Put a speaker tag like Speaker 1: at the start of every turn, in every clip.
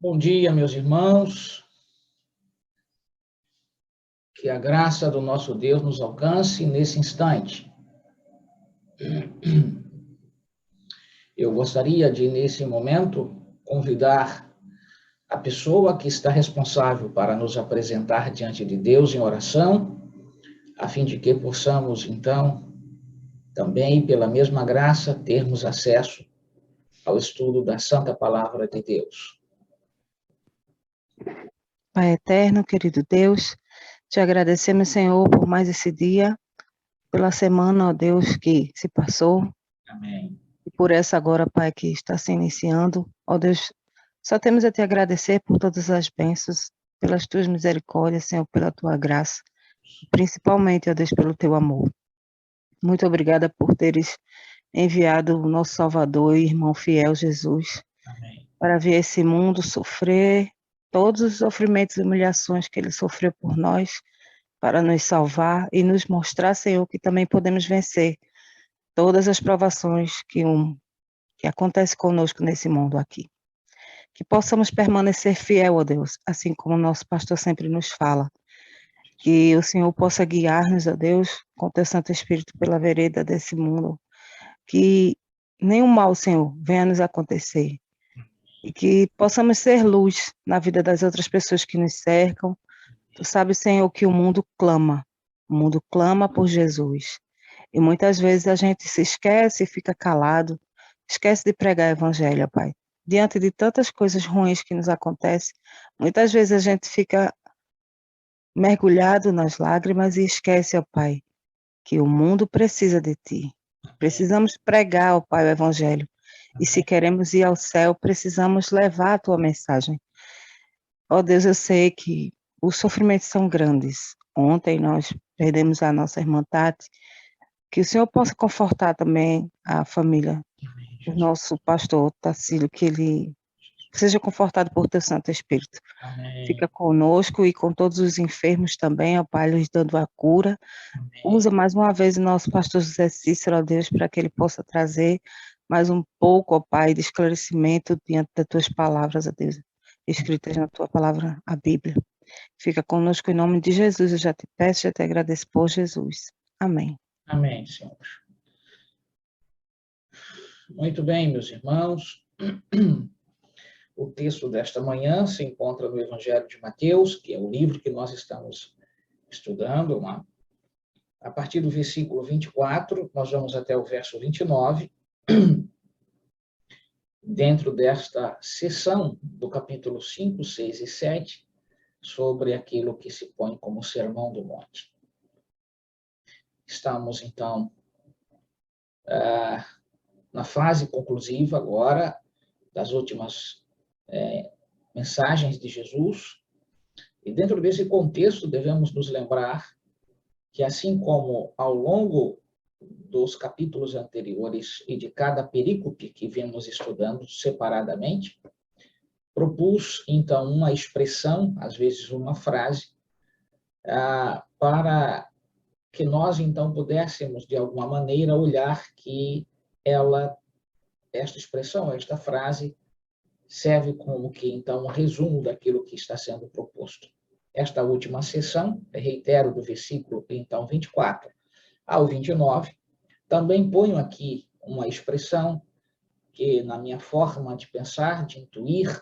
Speaker 1: Bom dia, meus irmãos. Que a graça do nosso Deus nos alcance nesse instante. Eu gostaria de, nesse momento, convidar a pessoa que está responsável para nos apresentar diante de Deus em oração, a fim de que possamos, então, também, pela mesma graça, termos acesso ao estudo da Santa Palavra de Deus.
Speaker 2: Pai eterno, querido Deus, te agradecemos, Senhor, por mais esse dia, pela semana, ó Deus, que se passou,
Speaker 1: Amém.
Speaker 2: e por essa agora, Pai, que está se iniciando. Ó Deus, só temos a te agradecer por todas as bênçãos, pelas tuas misericórdias, Senhor, pela tua graça, principalmente, ó Deus, pelo teu amor. Muito obrigada por teres enviado o nosso Salvador e irmão fiel, Jesus,
Speaker 1: Amém.
Speaker 2: para vir a esse mundo sofrer todos os sofrimentos e humilhações que ele sofreu por nós, para nos salvar e nos mostrar, Senhor, que também podemos vencer todas as provações que acontecem conosco nesse mundo aqui. Que possamos permanecer fiel a Deus, assim como o nosso pastor sempre nos fala. Que o Senhor possa guiar-nos, ó Deus, com teu Santo Espírito pela vereda desse mundo. Que nenhum mal, Senhor, venha nos acontecer. E que possamos ser luz na vida das outras pessoas que nos cercam. Tu sabes, Senhor, que o mundo clama por Jesus. E muitas vezes a gente se esquece e fica calado, esquece de pregar o evangelho, Pai. Diante de tantas coisas ruins que nos acontecem, muitas vezes a gente fica mergulhado nas lágrimas e esquece, ó Pai, que o mundo precisa de Ti. Precisamos pregar, ó Pai, o evangelho. E se queremos ir ao céu, precisamos levar a Tua mensagem. Ó Deus, eu sei que os sofrimentos são grandes. Ontem nós perdemos a nossa irmã Tati. Que o Senhor possa confortar também a família do nosso pastor Tacílio, que ele seja confortado por teu Santo Espírito.
Speaker 1: Amém.
Speaker 2: Fica conosco e com todos os enfermos também, ó Pai, lhes dando a cura.
Speaker 1: Amém.
Speaker 2: Usa mais uma vez o nosso pastor José Cícero, ó Deus, para que ele possa trazer mais um pouco, ó Pai, de esclarecimento diante das tuas palavras, ó Deus, escritas na tua palavra, a Bíblia. Fica conosco em nome de Jesus, eu já te peço, já te agradeço por Jesus. Amém.
Speaker 1: Amém, Senhor. Muito bem, meus irmãos. O texto desta manhã se encontra no Evangelho de Mateus, que é o livro que nós estamos estudando. A partir do versículo 24, nós vamos até o verso 29. Dentro desta sessão do capítulo 5, 6 e 7, sobre aquilo que se põe como Sermão do Monte. Estamos, então, na fase conclusiva agora das últimas mensagens de Jesus. E dentro desse contexto devemos nos lembrar que, assim como ao longo dos capítulos anteriores e de cada perícope que vemos estudando separadamente, propus, então, uma expressão, às vezes uma frase, para que nós, então, pudéssemos, de alguma maneira, olhar que esta expressão, esta frase, serve como que, então, um resumo daquilo que está sendo proposto. Esta última sessão, reitero, do versículo, então, 24 ao 29, também ponho aqui uma expressão que, na minha forma de pensar, de intuir,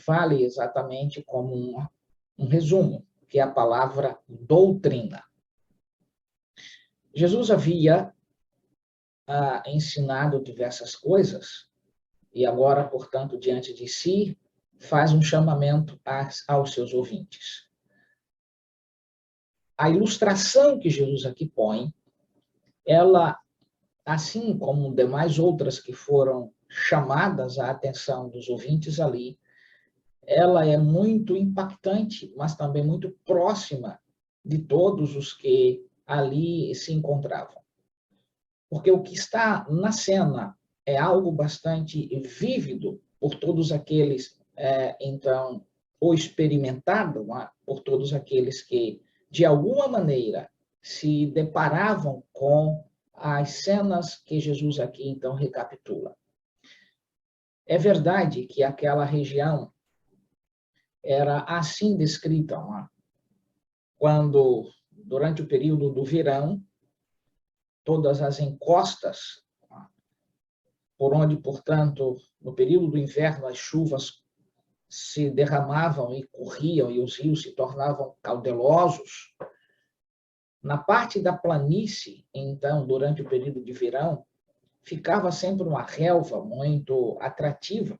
Speaker 1: vale exatamente como um resumo, que é a palavra doutrina. Jesus havia ensinado diversas coisas, e agora, portanto, diante de si, faz um chamamento aos seus ouvintes. A ilustração que Jesus aqui põe, ela, assim como demais outras que foram chamadas à atenção dos ouvintes ali, ela é muito impactante, mas também muito próxima de todos os que ali se encontravam. Porque o que está na cena é algo bastante vívido por todos aqueles, então, ou experimentado por todos aqueles que, de alguma maneira, se deparavam com as cenas que Jesus aqui, então, recapitula. É verdade que aquela região era assim descrita, quando, durante o período do verão, todas as encostas, por onde, portanto, no período do inverno, as chuvas se derramavam e corriam e os rios se tornavam caudalosos, na parte da planície, então, durante o período de verão, ficava sempre uma relva muito atrativa.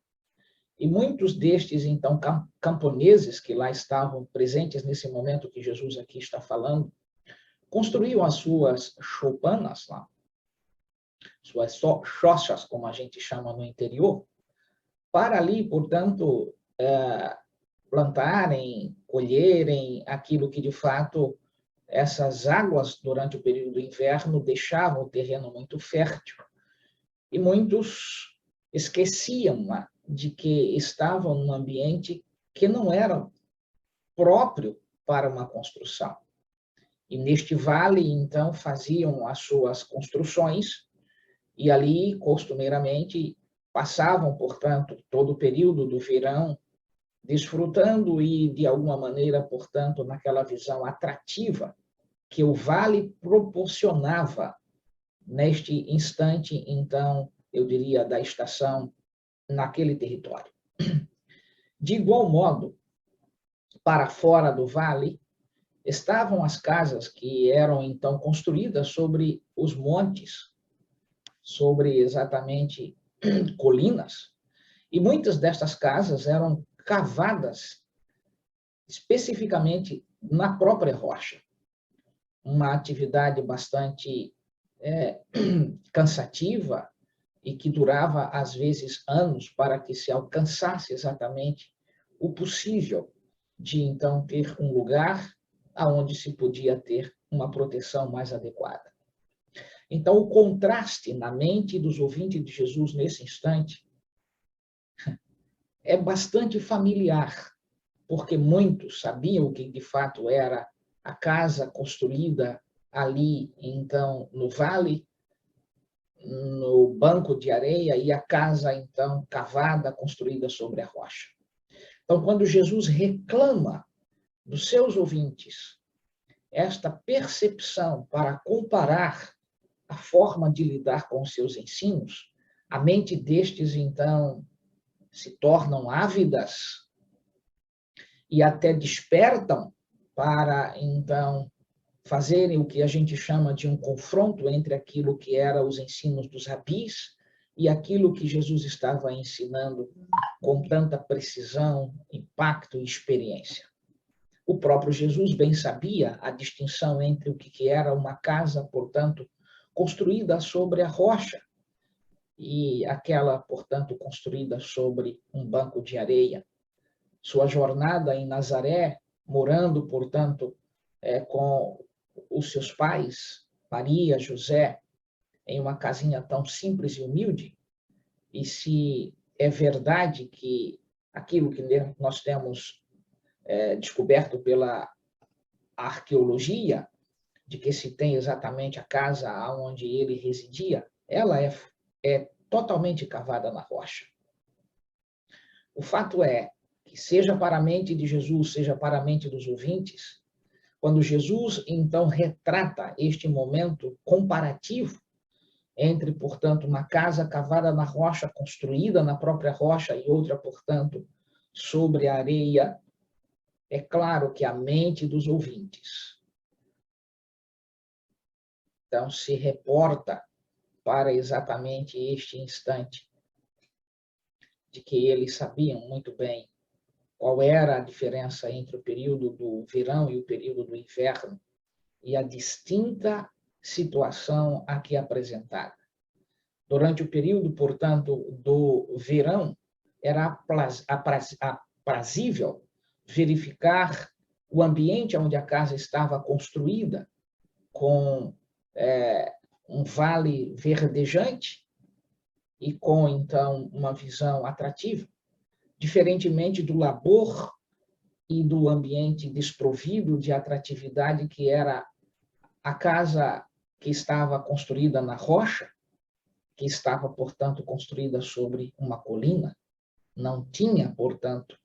Speaker 1: E muitos destes, então, camponeses que lá estavam presentes nesse momento que Jesus aqui está falando, construíam as suas choupanas lá, suas chochas, como a gente chama no interior, para ali, portanto, plantarem, colherem aquilo que, de fato, essas águas, durante o período do inverno, deixavam o terreno muito fértil. E muitos esqueciam de que estavam num ambiente que não era próprio para uma construção. E neste vale, então, faziam as suas construções e ali, costumeiramente, passavam, portanto, todo o período do verão desfrutando e, de alguma maneira, portanto, naquela visão atrativa que o vale proporcionava neste instante, então, eu diria, da estação naquele território. De igual modo, para fora do vale, estavam as casas que eram, então, construídas sobre os montes, sobre exatamente colinas, e muitas destas casas eram cavadas especificamente na própria rocha. Uma atividade bastante cansativa e que durava, às vezes, anos para que se alcançasse exatamente o possível de, então, ter um lugar aonde se podia ter uma proteção mais adequada. Então, o contraste na mente dos ouvintes de Jesus nesse instante é bastante familiar, porque muitos sabiam o que de fato era a casa construída ali, então, no vale, no banco de areia, e a casa, então, cavada, construída sobre a rocha. Então, quando Jesus reclama dos seus ouvintes esta percepção para comparar a forma de lidar com os seus ensinos, a mente destes, então, se tornam ávidas e até despertam para, então, fazerem o que a gente chama de um confronto entre aquilo que eram os ensinos dos rabis e aquilo que Jesus estava ensinando com tanta precisão, impacto e experiência. O próprio Jesus bem sabia a distinção entre o que era uma casa, portanto, construída sobre a rocha e aquela, portanto, construída sobre um banco de areia. Sua jornada em Nazaré, morando, portanto, com os seus pais, Maria, José, em uma casinha tão simples e humilde, e se é verdade que aquilo que nós temos descoberto pela arqueologia, de que se tem exatamente a casa onde ele residia, ela é totalmente cavada na rocha. O fato é que, seja para a mente de Jesus, seja para a mente dos ouvintes, quando Jesus, então, retrata este momento comparativo entre, portanto, uma casa cavada na rocha, construída na própria rocha, e outra, portanto, sobre a areia, é claro que a mente dos ouvintes, então, se reporta para exatamente este instante, de que eles sabiam muito bem qual era a diferença entre o período do verão e o período do inverno, e a distinta situação aqui apresentada. Durante o período, portanto, do verão, era aprazível verificar o ambiente onde a casa estava construída, com um vale verdejante e com, então, uma visão atrativa, diferentemente do labor e do ambiente desprovido de atratividade que era a casa que estava construída na rocha, que estava, portanto, construída sobre uma colina, não tinha, portanto,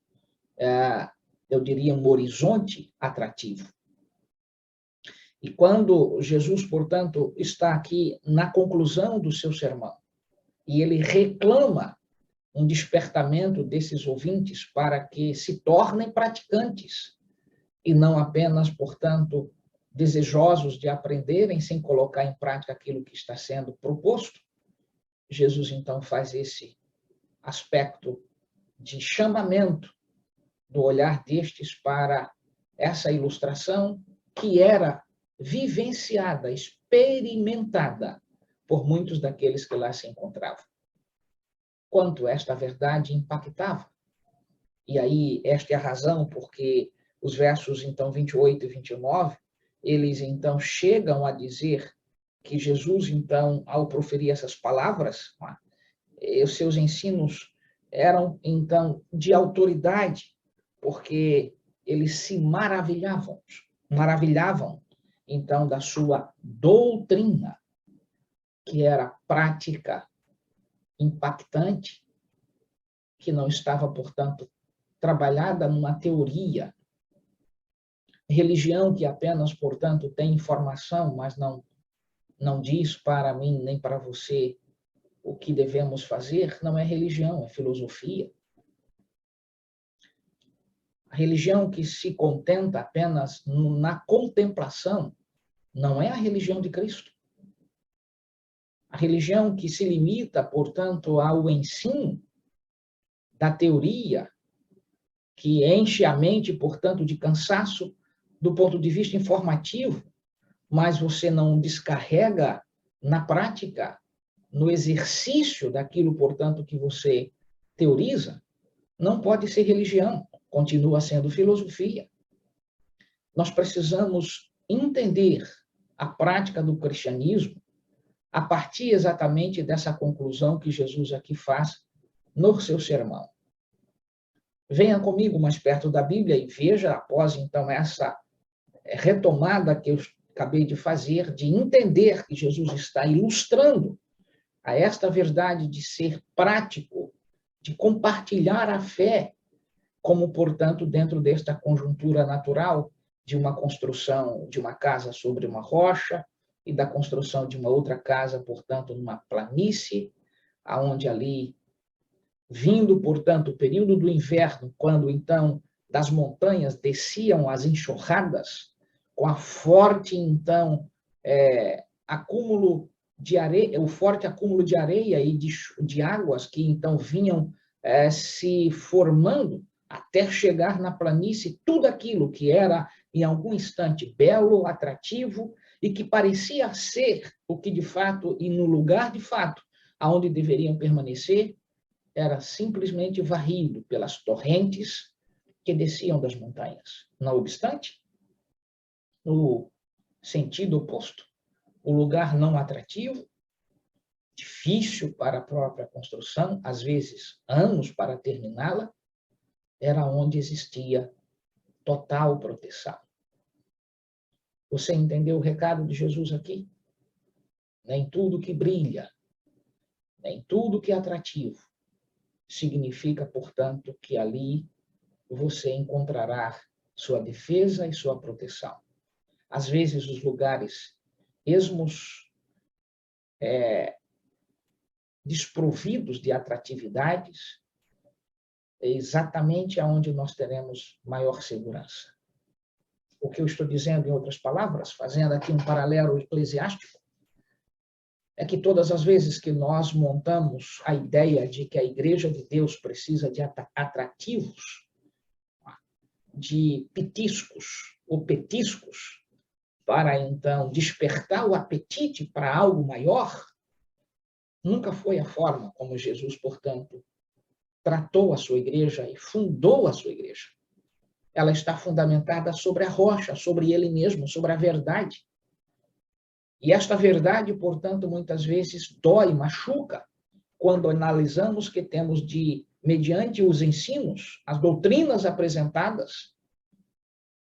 Speaker 1: eu diria, um horizonte atrativo. E quando Jesus, portanto, está aqui na conclusão do seu sermão, e ele reclama um despertamento desses ouvintes para que se tornem praticantes, e não apenas, portanto, desejosos de aprenderem sem colocar em prática aquilo que está sendo proposto, Jesus, então, faz esse aspecto de chamamento do olhar destes para essa ilustração que era vivenciada, experimentada por muitos daqueles que lá se encontravam. Quanto esta verdade impactava. E aí, esta é a razão porque os versos, então, 28 e 29, eles, então, chegam a dizer que Jesus, então, ao proferir essas palavras, os seus ensinos eram, então, de autoridade, porque eles se maravilhavam, então, da sua doutrina, que era prática, impactante, que não estava, portanto, trabalhada numa teoria. Religião que apenas, portanto, tem informação, mas não diz para mim nem para você o que devemos fazer, não é religião, é filosofia. A religião que se contenta apenas na contemplação não é a religião de Cristo. A religião que se limita, portanto, ao ensino da teoria, que enche a mente, portanto, de cansaço do ponto de vista informativo, mas você não descarrega na prática, no exercício daquilo, portanto, que você teoriza, não pode ser religião, continua sendo filosofia. Nós precisamos entender a prática do cristianismo a partir exatamente dessa conclusão que Jesus aqui faz no seu sermão. Venha comigo mais perto da Bíblia e veja, após então essa retomada que eu acabei de fazer, de entender que Jesus está ilustrando a esta verdade de ser prático, de compartilhar a fé, como, portanto, dentro desta conjuntura natural de uma construção de uma casa sobre uma rocha e da construção de uma outra casa, portanto, numa planície, aonde ali, vindo, portanto, o período do inverno, quando, então, das montanhas desciam as enxurradas, com a forte, então, acúmulo de areia, o forte acúmulo de areia e de águas que, então, vinham se formando até chegar na planície, tudo aquilo que era, em algum instante, belo, atrativo, e que parecia ser o que, de fato, e no lugar de fato, aonde deveriam permanecer, era simplesmente varrido pelas torrentes que desciam das montanhas. Não obstante, no sentido oposto, o lugar não atrativo, difícil para a própria construção, às vezes anos para terminá-la, era onde existia total proteção. Você entendeu o recado de Jesus aqui? Nem tudo que brilha, nem tudo que é atrativo, significa, portanto, que ali você encontrará sua defesa e sua proteção. Às vezes, os lugares esmos, desprovidos de atratividades, é exatamente aonde nós teremos maior segurança. O que eu estou dizendo, em outras palavras, fazendo aqui um paralelo eclesiástico, é que todas as vezes que nós montamos a ideia de que a Igreja de Deus precisa de atrativos, de petiscos ou petiscos, para então despertar o apetite para algo maior, nunca foi a forma como Jesus, portanto, tratou a sua igreja e fundou a sua igreja. Ela está fundamentada sobre a rocha, sobre ele mesmo, sobre a verdade. E esta verdade, portanto, muitas vezes dói, machuca, quando analisamos que temos de, mediante os ensinos, as doutrinas apresentadas,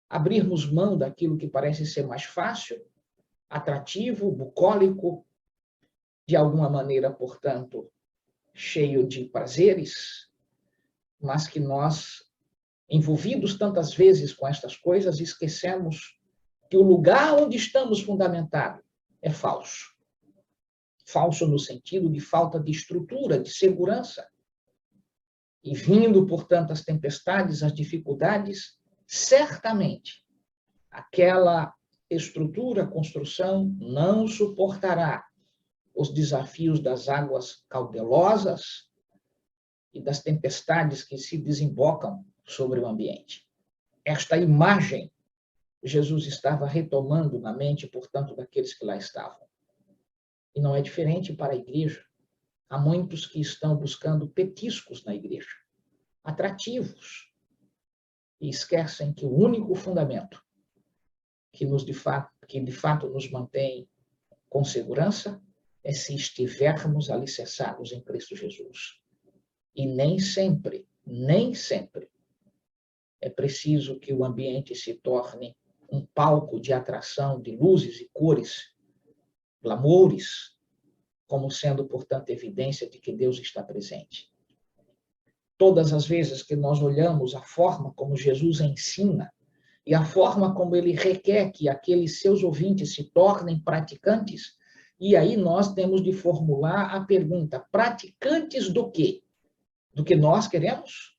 Speaker 1: abrirmos mão daquilo que parece ser mais fácil, atrativo, bucólico, de alguma maneira, portanto, cheio de prazeres, mas que nós envolvidos tantas vezes com estas coisas, esquecemos que o lugar onde estamos fundamentados é falso. Falso no sentido de falta de estrutura, de segurança. E vindo por tantas tempestades, as dificuldades, certamente aquela estrutura, construção, não suportará os desafios das águas caudalosas e das tempestades que se desembocam sobre o ambiente. Esta imagem Jesus estava retomando na mente, portanto, daqueles que lá estavam. E não é diferente para a igreja. Há muitos que estão buscando petiscos na igreja, atrativos, e esquecem que o único fundamento que de fato nos mantém com segurança é se estivermos alicerçados em Cristo Jesus. E nem sempre é preciso que o ambiente se torne um palco de atração de luzes e cores, glamoures, como sendo, portanto, evidência de que Deus está presente. Todas as vezes que nós olhamos a forma como Jesus ensina e a forma como ele requer que aqueles seus ouvintes se tornem praticantes, e aí nós temos de formular a pergunta: praticantes do quê? Do que nós queremos?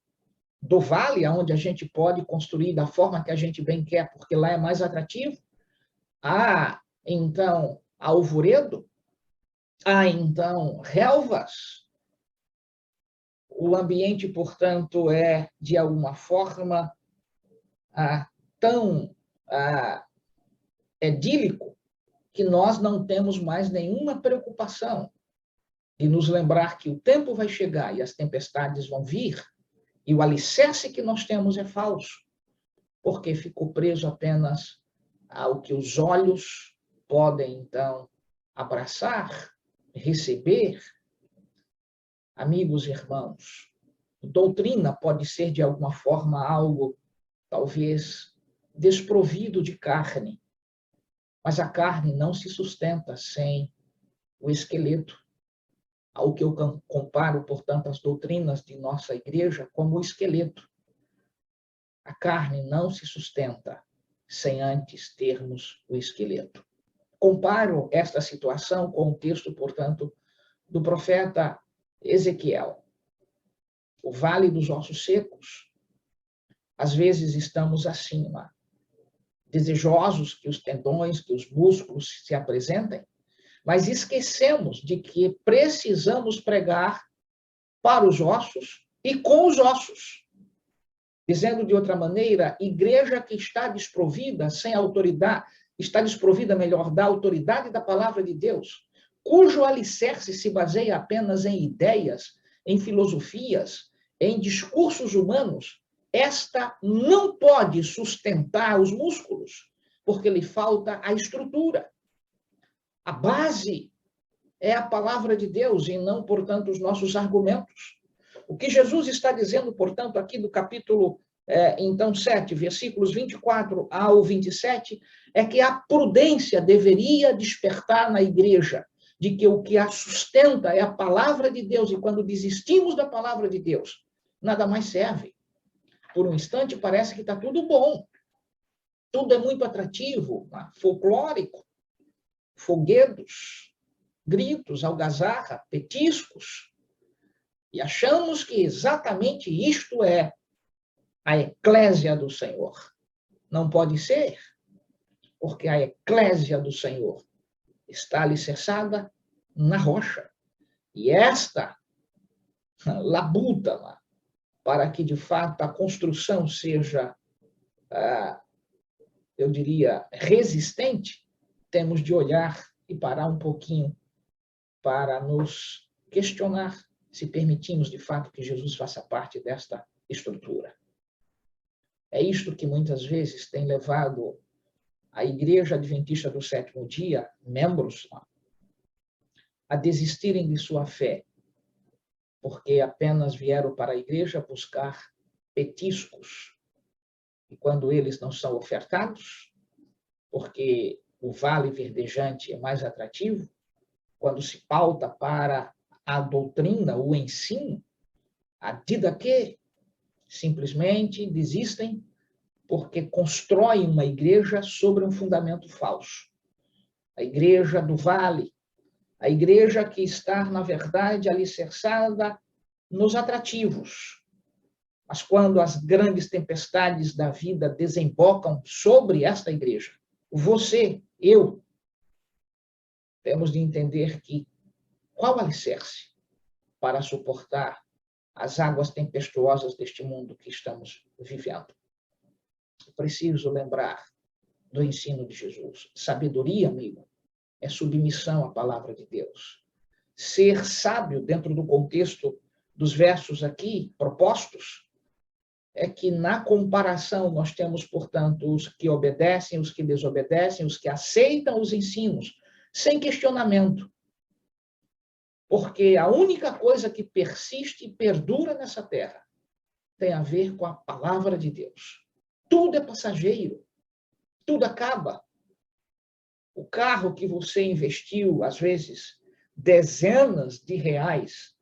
Speaker 1: Do vale, onde a gente pode construir da forma que a gente bem quer, porque lá é mais atrativo? Então, alvoredo? Então, relvas? O ambiente, portanto, é, de alguma forma, tão idílico que nós não temos mais nenhuma preocupação de nos lembrar que o tempo vai chegar e as tempestades vão vir, e o alicerce que nós temos é falso, porque ficou preso apenas ao que os olhos podem, então, abraçar, receber. Amigos e irmãos, doutrina pode ser, de alguma forma, algo, talvez, desprovido de carne, mas a carne não se sustenta sem o esqueleto, ao que eu comparo, portanto, as doutrinas de nossa igreja como o esqueleto. A carne não se sustenta sem antes termos o esqueleto. Comparo esta situação com o texto, portanto, do profeta Ezequiel. O vale dos ossos secos. Às vezes estamos acima, desejosos que os tendões, que os músculos se apresentem, mas esquecemos de que precisamos pregar para os ossos e com os ossos. Dizendo de outra maneira, igreja que está desprovida, sem autoridade, está desprovida, melhor, da autoridade da palavra de Deus, cujo alicerce se baseia apenas em ideias, em filosofias, em discursos humanos, esta não pode sustentar os músculos, porque lhe falta a estrutura. A base é a palavra de Deus e não, portanto, os nossos argumentos. O que Jesus está dizendo, portanto, aqui do capítulo 7, versículos 24 ao 27, é que a prudência deveria despertar na igreja, de que o que a sustenta é a palavra de Deus, e quando desistimos da palavra de Deus, nada mais serve. Por um instante parece que está tudo bom, tudo é muito atrativo, folclórico, foguedos, gritos, algazarra, petiscos, e achamos que exatamente isto é a eclésia do Senhor. Não pode ser, porque a eclésia do Senhor está alicerçada na rocha. E esta labuta para que, de fato, a construção seja, eu diria, resistente, temos de olhar e parar um pouquinho para nos questionar se permitimos, de fato, que Jesus faça parte desta estrutura. É isto que muitas vezes tem levado a Igreja Adventista do Sétimo Dia, membros, a desistirem de sua fé, porque apenas vieram para a igreja buscar petiscos. E quando eles não são ofertados, porque o vale verdejante é mais atrativo, quando se pauta para a doutrina, o ensino, a didaquê, Simplesmente desistem porque constroem uma igreja sobre um fundamento falso. A igreja do vale, a igreja que está, na verdade, alicerçada nos atrativos. Mas quando as grandes tempestades da vida desembocam sobre esta igreja, você, eu, temos de entender que qual alicerce para suportar as águas tempestuosas deste mundo que estamos vivendo? Eu preciso lembrar do ensino de Jesus. Sabedoria, amigo, é submissão à palavra de Deus. Ser sábio, dentro do contexto dos versos aqui propostos, é que na comparação nós temos, portanto, os que obedecem, os que desobedecem, os que aceitam os ensinos, sem questionamento. Porque a única coisa que persiste e perdura nessa terra tem a ver com a palavra de Deus. Tudo é passageiro, tudo acaba. O carro que você investiu, às vezes, dezenas de reais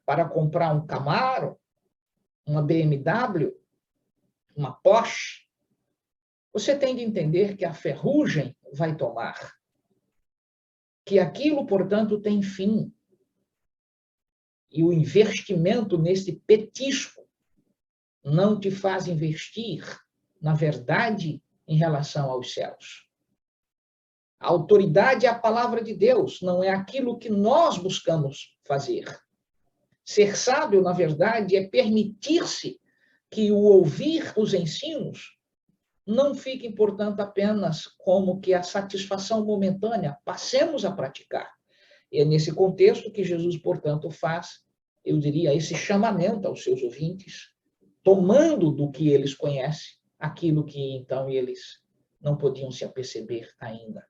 Speaker 1: para comprar um Camaro, uma BMW, uma Porsche, você tem de entender que a ferrugem vai tomar, que aquilo, portanto, tem fim. E o investimento nesse petisco não te faz investir, na verdade, em relação aos céus. A autoridade é a palavra de Deus, não é aquilo que nós buscamos fazer. Ser sábio, na verdade, é permitir-se que o ouvir os ensinos não fique, portanto, apenas como que a satisfação momentânea, passemos a praticar. E é nesse contexto que Jesus, portanto, faz, eu diria, esse chamamento aos seus ouvintes, tomando do que eles conhecem, aquilo que então eles não podiam se aperceber ainda.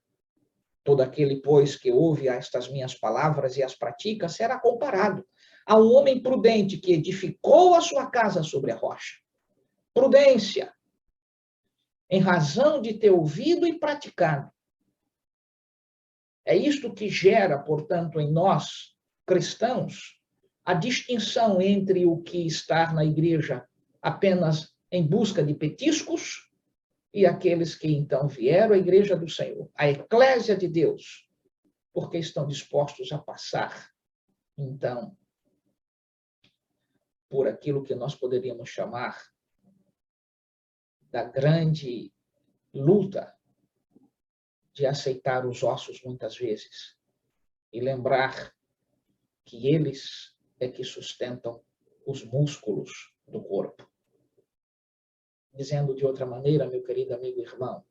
Speaker 1: Todo aquele, pois, que ouve estas minhas palavras e as pratica, será comparado a um homem prudente que edificou a sua casa sobre a rocha. Prudência, em razão de ter ouvido e praticado. É isto que gera, portanto, em nós, cristãos, a distinção entre o que estar na igreja apenas em busca de petiscos e aqueles que então vieram à igreja do Senhor, a eclésia de Deus, porque estão dispostos a passar, então, por aquilo que nós poderíamos chamar da grande luta de aceitar os ossos muitas vezes e lembrar que eles é que sustentam os músculos do corpo. Dizendo de outra maneira, meu querido amigo e irmão,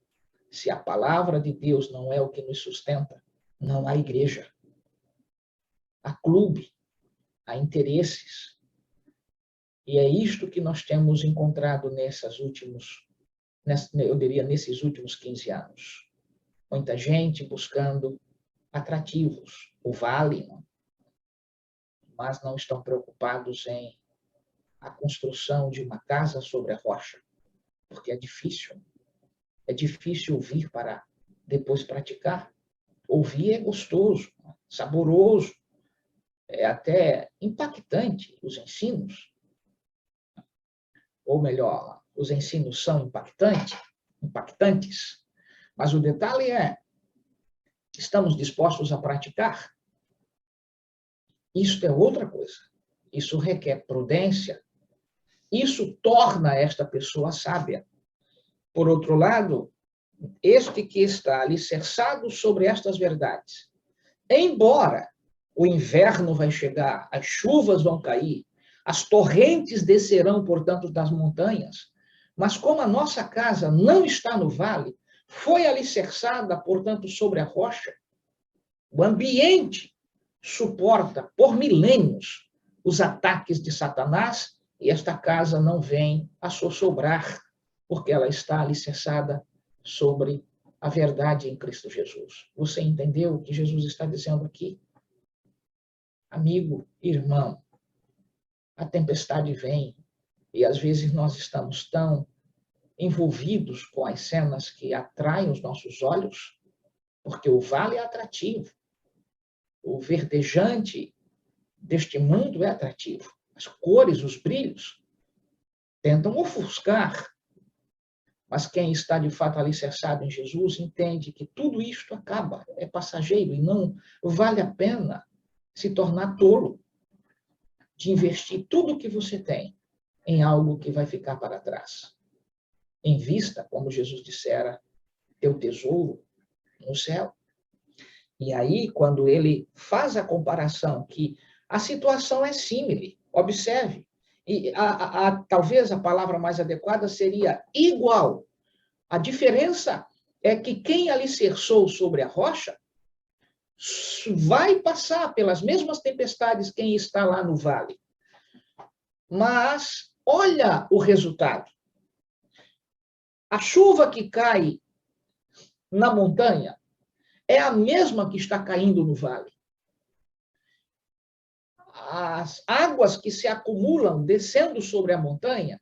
Speaker 1: se a palavra de Deus não é o que nos sustenta, não há igreja. Há clube, há interesses. E é isto que nós temos encontrado nesses últimos 15 anos. Muita gente buscando atrativos, o vale, mas não estão preocupados em a construção de uma casa sobre a rocha, porque é difícil. É difícil ouvir para depois praticar. Ouvir é gostoso, saboroso, é até impactante os ensinos. Ou melhor, os ensinos são impactantes, mas o detalhe é, estamos dispostos a praticar? Isto é outra coisa. Isso requer prudência. Isso torna esta pessoa sábia. Por outro lado, este que está alicerçado sobre estas verdades, embora o inverno vai chegar, as chuvas vão cair, as torrentes descerão, portanto, das montanhas, mas como a nossa casa não está no vale, foi alicerçada, portanto, sobre a rocha, o ambiente suporta por milênios os ataques de Satanás e esta casa não vem a sossobrar, porque ela está alicerçada sobre a verdade em Cristo Jesus. Você entendeu o que Jesus está dizendo aqui? Amigo, irmão, a tempestade vem e às vezes nós estamos tão envolvidos com as cenas que atraem os nossos olhos, porque o vale é atrativo, o verdejante deste mundo é atrativo, as cores, os brilhos. tentam ofuscar. Mas quem está de fato alicerçado em Jesus entende que tudo isto acaba, é passageiro e não vale a pena se tornar tolo de investir tudo o que você tem em algo que vai ficar para trás. Em vista, como Jesus dissera, teu tesouro no céu. E aí, quando ele faz a comparação, que a situação é símile, observe, e talvez a palavra mais adequada seria igual. A diferença é que quem alicerçou sobre a rocha vai passar pelas mesmas tempestades quem está lá no vale. Mas olha o resultado. A chuva que cai na montanha é a mesma que está caindo no vale. As águas que se acumulam descendo sobre a montanha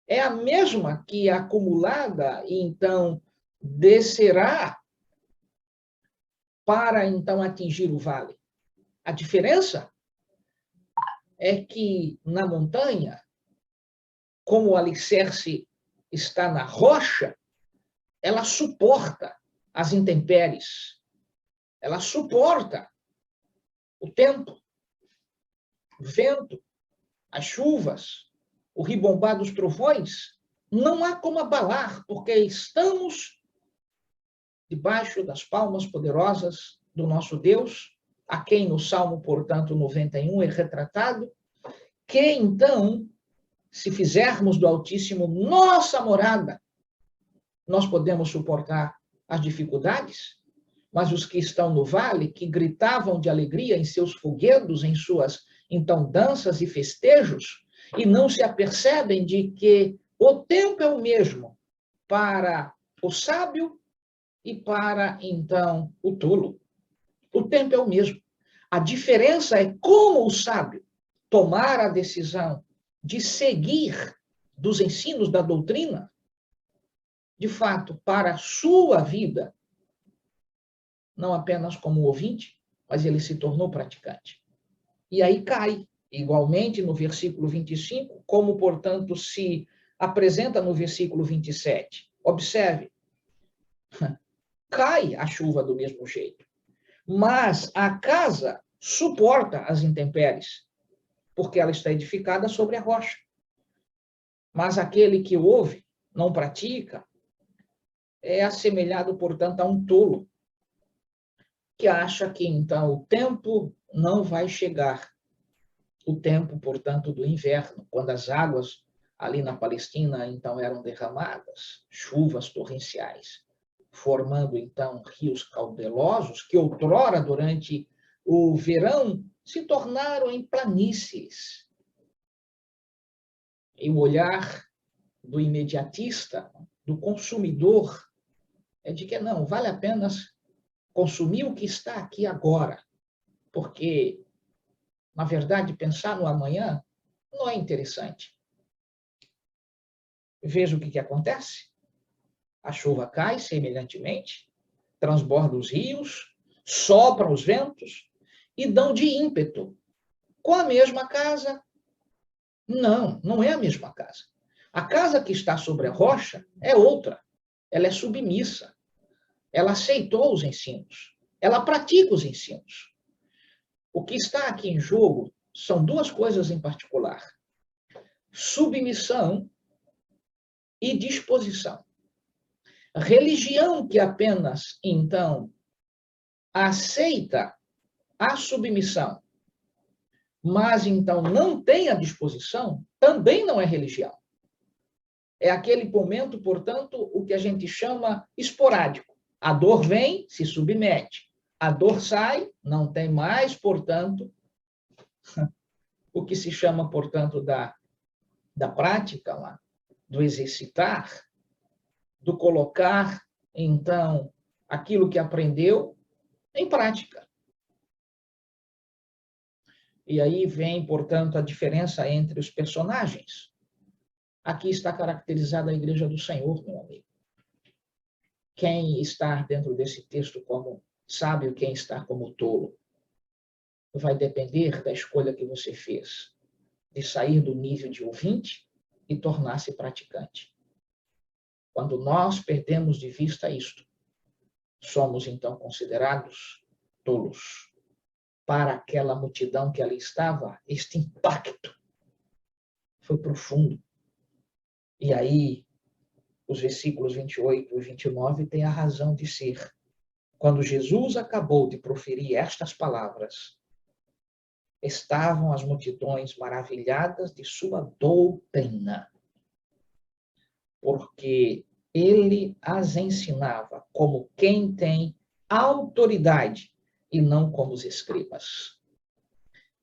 Speaker 1: é a mesma que acumulada e então descerá para então atingir o vale. A diferença é que na montanha, como o alicerce está na rocha, ela suporta as intempéries, ela suporta o tempo, o vento, as chuvas, o ribombar dos trovões. Não há como abalar, porque estamos debaixo das palmas poderosas do nosso Deus, a quem no Salmo, portanto, 91 é retratado, que então, se fizermos do Altíssimo nossa morada, nós podemos suportar as dificuldades, mas os que estão no vale, que gritavam de alegria em seus foguedos, em suas, então, danças e festejos, e não se apercebem de que o tempo é o mesmo para o sábio e para, então, o tolo. O tempo é o mesmo. A diferença é como o sábio tomar a decisão de seguir dos ensinos da doutrina, de fato, para a sua vida, não apenas como ouvinte, mas ele se tornou praticante. E aí cai, igualmente no versículo 25, como, portanto, se apresenta no versículo 27. Observe, cai a chuva do mesmo jeito, mas a casa suporta as intempéries, porque ela está edificada sobre a rocha. Mas aquele que ouve, não pratica, é assemelhado, portanto, a um tolo, que acha que, então, o tempo não vai chegar. O tempo, portanto, do inverno, quando as águas ali na Palestina, então, eram derramadas, chuvas torrenciais, formando, então, rios caudalosos, que outrora, durante o verão, se tornaram em planícies. E o olhar do imediatista, do consumidor, é de que não, vale apenas consumir o que está aqui agora, porque, na verdade, pensar no amanhã não é interessante. Veja o que acontece. A chuva cai semelhantemente, transborda os rios, sopram os ventos e dão de ímpeto. Com a mesma casa? Não, não é a mesma casa. A casa que está sobre a rocha é outra. Ela é submissa. Ela aceitou os ensinos. Ela pratica os ensinos. O que está aqui em jogo são duas coisas em particular: submissão e disposição. A religião que apenas, então, aceita a submissão, mas, então, não tem a disposição, também não é religião. É aquele momento, portanto, o que a gente chama esporádico. A dor vem, se submete. A dor sai, não tem mais, portanto, o que se chama, portanto, da prática, lá, do exercitar, do colocar, então, aquilo que aprendeu em prática. E aí vem, portanto, a diferença entre os personagens. Aqui está caracterizada a Igreja do Senhor, meu amigo. Quem está dentro desse texto como sábio, quem está como tolo, vai depender da escolha que você fez, de sair do nível de ouvinte e tornar-se praticante. Quando nós perdemos de vista isto, somos então considerados tolos. Para aquela multidão que ali estava, este impacto foi profundo. E aí, os versículos 28 e 29 têm a razão de ser. Quando Jesus acabou de proferir estas palavras, estavam as multidões maravilhadas de sua doutrina, porque ele as ensinava como quem tem autoridade e não como os escribas.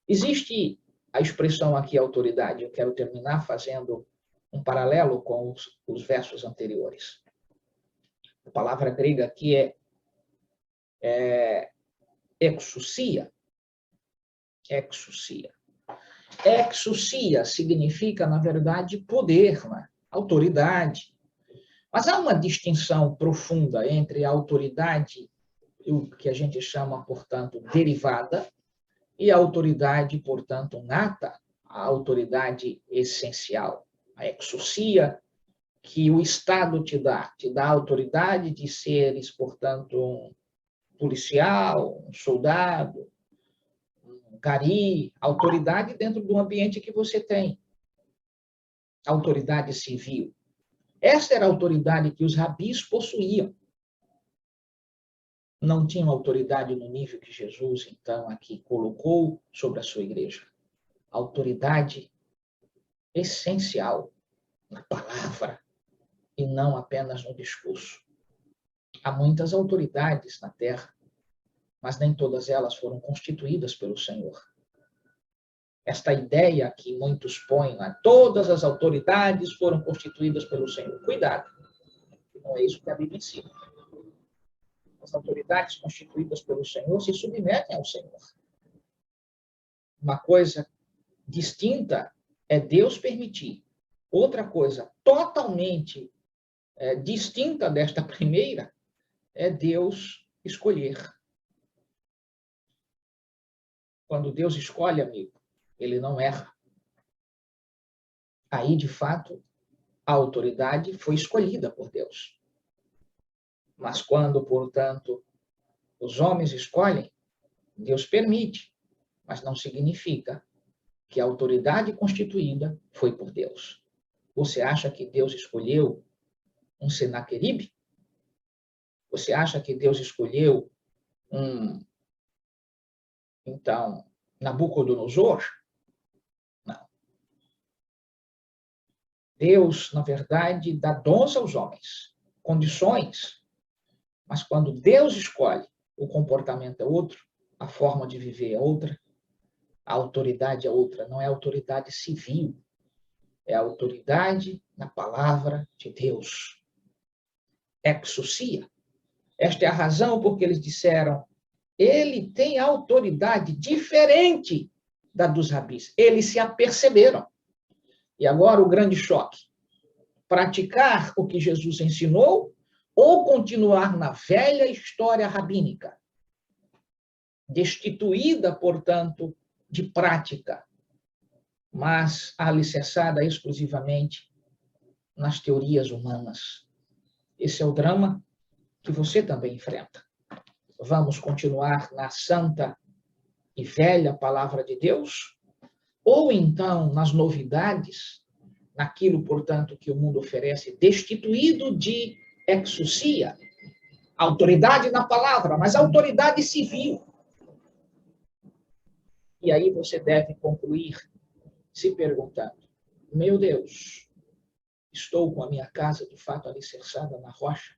Speaker 1: Existe a expressão aqui autoridade. Eu quero terminar fazendo um paralelo com os versos anteriores. A palavra grega aqui é exousia. Exousia. Exousia significa, na verdade, poder, né? Autoridade. Mas há uma distinção profunda entre a autoridade, o que a gente chama, portanto, derivada, e a autoridade, portanto, nata, a autoridade essencial. A exousia que o Estado te dá a autoridade de seres, portanto, um policial, um soldado, um gari, autoridade dentro do ambiente que você tem. Autoridade civil. Essa era a autoridade que os rabis possuíam. Não tinham autoridade no nível que Jesus, então, aqui colocou sobre a sua igreja. Autoridade essencial na palavra e não apenas no discurso. Há muitas autoridades na terra, mas nem todas elas foram constituídas pelo Senhor. Esta ideia que muitos põem, né? Todas as autoridades foram constituídas pelo Senhor. Cuidado, não é isso que a Bíblia ensina. As autoridades constituídas pelo Senhor se submetem ao Senhor. Uma coisa distinta é Deus permitir. Outra coisa totalmente distinta desta primeira é Deus escolher. Quando Deus escolhe, amigo, ele não erra. Aí, de fato, a autoridade foi escolhida por Deus. Mas quando, portanto, os homens escolhem, Deus permite, mas não significa que a autoridade constituída foi por Deus. Você acha que Deus escolheu um Senaqueribe? Você acha que Deus escolheu então, Nabucodonosor? Não. Deus, na verdade, dá dons aos homens, condições, mas quando Deus escolhe, o comportamento é outro, a forma de viver é outra, a autoridade é outra, não é autoridade civil, é a autoridade na palavra de Deus. Exousia. Esta é a razão porque eles disseram, ele tem autoridade diferente da dos rabis. Eles se aperceberam. E agora o grande choque. Praticar o que Jesus ensinou ou continuar na velha história rabínica, destituída, portanto, de prática, mas alicerçada exclusivamente nas teorias humanas. Esse é o drama que você também enfrenta. Vamos continuar na santa e velha palavra de Deus? Ou então nas novidades, naquilo, portanto, que o mundo oferece, destituído de exousia, autoridade na palavra, mas autoridade civil. E aí você deve concluir se perguntando, meu Deus, estou com a minha casa de fato alicerçada na rocha?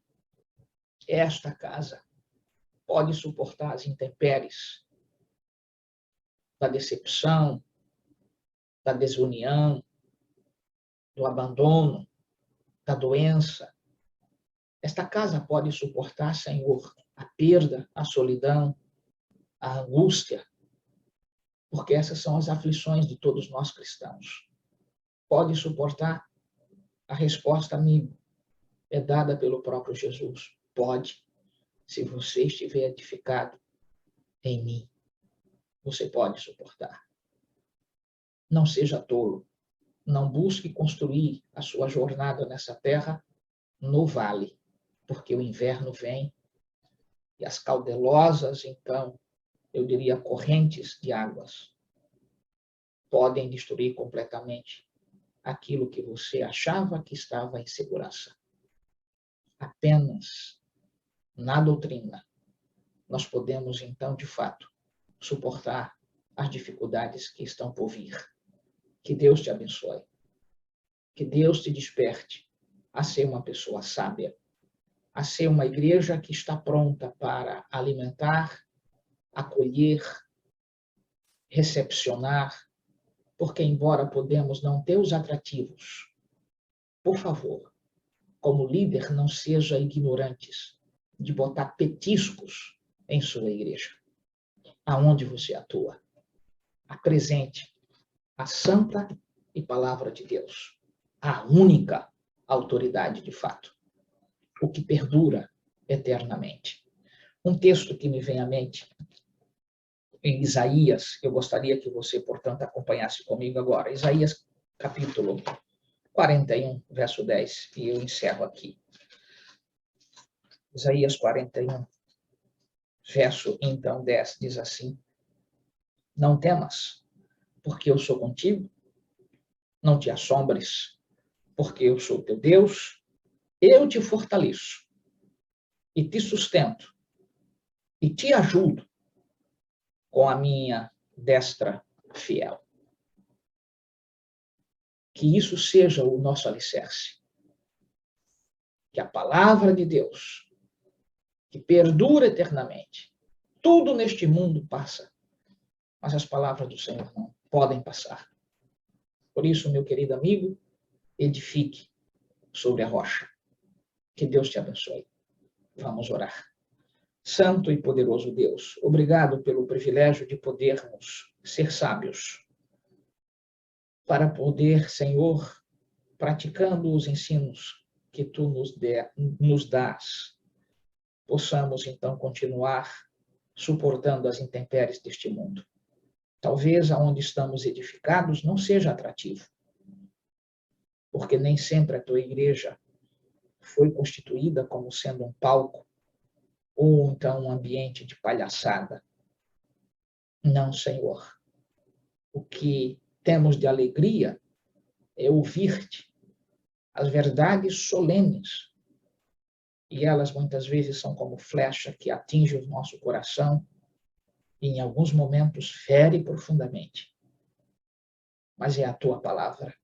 Speaker 1: Esta casa pode suportar as intempéries da decepção, da desunião, do abandono, da doença. Esta casa pode suportar, Senhor, a perda, a solidão, a angústia, porque essas são as aflições de todos nós cristãos. Pode suportar? A resposta, amigo, é dada pelo próprio Jesus. Pode, se você estiver edificado em mim. Você pode suportar. Não seja tolo. não busque construir a sua jornada nessa terra no vale, porque o inverno vem e as caudelosas, então, eu diria, correntes de águas podem destruir completamente aquilo que você achava que estava em segurança. Apenas na doutrina nós podemos, então, de fato, suportar as dificuldades que estão por vir. Que Deus te abençoe. Que Deus te desperte a ser uma pessoa sábia, a ser uma igreja que está pronta para alimentar, acolher, recepcionar, porque embora podemos não ter os atrativos, por favor, como líder, não seja ignorantes de botar petiscos em sua igreja, aonde você atua. Apresente a santa e palavra de Deus, a única autoridade de fato, o que perdura eternamente. Um texto que me vem à mente, em Isaías, eu gostaria que você, portanto, acompanhasse comigo agora. Isaías, capítulo 41, verso 10, e eu encerro aqui. Isaías 41, verso, então, 10, diz assim: Não temas, porque eu sou contigo. Não te assombres, porque eu sou teu Deus. Eu te fortaleço e te sustento e te ajudo com a minha destra fiel. Que isso seja o nosso alicerce. Que a palavra de Deus, que perdura eternamente, tudo neste mundo passa, mas as palavras do Senhor não podem passar. Por isso, meu querido amigo, edifique sobre a rocha. Que Deus te abençoe. Vamos orar. Santo e poderoso Deus, obrigado pelo privilégio de podermos ser sábios, para poder, Senhor, praticando os ensinos que tu nos dás, possamos então continuar suportando as intempéries deste mundo. Talvez aonde estamos edificados não seja atrativo, porque nem sempre a tua igreja foi constituída como sendo um palco ou então um ambiente de palhaçada. Não, Senhor. O que temos de alegria é ouvir-te as verdades solenes. E elas muitas vezes são como flecha que atinge o nosso coração e em alguns momentos fere profundamente. Mas é a tua palavra.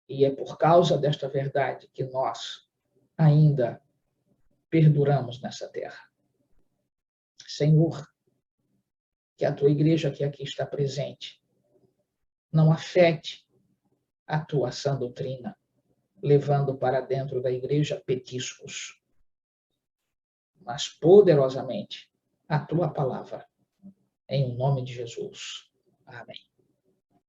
Speaker 1: E é por causa desta verdade que nós ainda perduramos nessa terra. Senhor, que a tua igreja que aqui está presente não afete a tua sã doutrina, levando para dentro da igreja petiscos, mas poderosamente a tua palavra, em nome de Jesus. Amém.